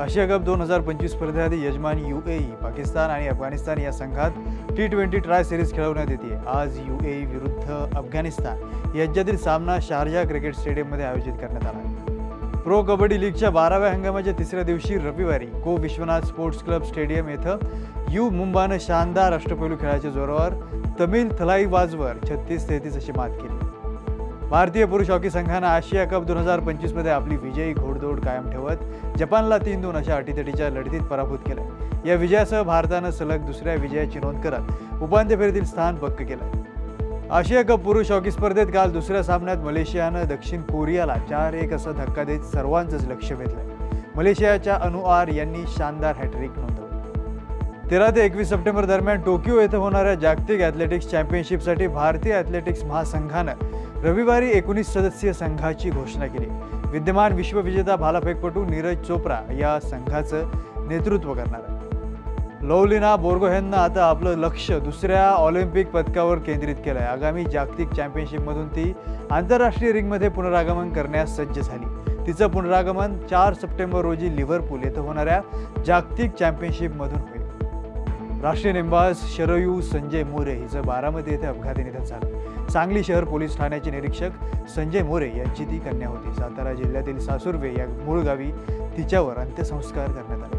आशिया cup 2025 स्पर्धेत यजमान UAE, Pakistan आणि अफगाणिस्तान या संघात T20 ट्राय सिरीज खेळवण्यात येते। आज UAE विरुद्ध अफगाणिस्तान यांच्यातील सामना शारजा क्रिकेट स्टेडियममध्ये आयोजित करण्यात आला आहे। प्रो कबड्डी लीगच्या 12व्या हंगामाच्या तिसऱ्या दिवशी रविवारी को विश्वनाथ स्पोर्ट्स क्लब स्टेडियम येथे यू मुंबाने शानदार अष्टपैलू खेळाच्या जोरावर तमिल थलाईवाजवर 36-33 अशी मात केली। भारतीय पुरुष हॉकी संघाने आशिया कप 2025 मध्ये आपली विजयी घोडदौड कायम ठेवत जपानला 3-2 अशा अटीतटीच्या लढतीत पराभूत केले। या विजयासह भारताने सलग दुसऱ्या विजयाची नोंद करत उपांत्य फेरीतील स्थान पक्क केले। आशिया कप पुरुष हॉकी स्पर्धेत काल दुसऱ्या सामन्यात मलेशियाने दक्षिण कोरियाला 4-1 असा धक्का देत सर्वांचेच लक्ष वेधले। मलेशियाच्या अनुआर यांनी शानदार हॅट्रिक नोंदवली। 13 ते 21 सप्टेंबर दरम्यान टोकियो येथे होणाऱ्या जागतिक ॲथलेटिक्स चॅम्पियनशिपसाठी भारतीय ॲथलेटिक्स महासंघाने रविवारी 19 सदस्यीय संघाची घोषणा केली। विद्यमान विश्वविजेता भालाफेकपटू नीरज चोप्रा या संघाचं नेतृत्व करणार आहे। लवलिना बोर्गोहेनने आता आपलं लक्ष दुसऱ्या ऑलिम्पिक पदकावर केंद्रित केलं आहे। आगामी जागतिक चॅम्पियनशिपमधून ती आंतरराष्ट्रीय रिंगमध्ये पुनरागमन करण्यास सज्ज झाली। तिचं पुनरागमन 4 सप्टेंबर रोजी लिव्हरपूल येथे होणाऱ्या जागतिक चॅम्पियनशिपमधून होईल। राष्ट्रीय नेमबाज शरयू संजय मोरे हिचं बारामती येथे अपघाती निधन झालं। सांगली शहर पोलीस ठाण्याचे निरीक्षक संजय मोरे यांची ती कन्या होती। सातारा जिल्ह्यातील सासुर्वे या मूळ गावी तिच्यावर अंत्यसंस्कार करण्यात आले।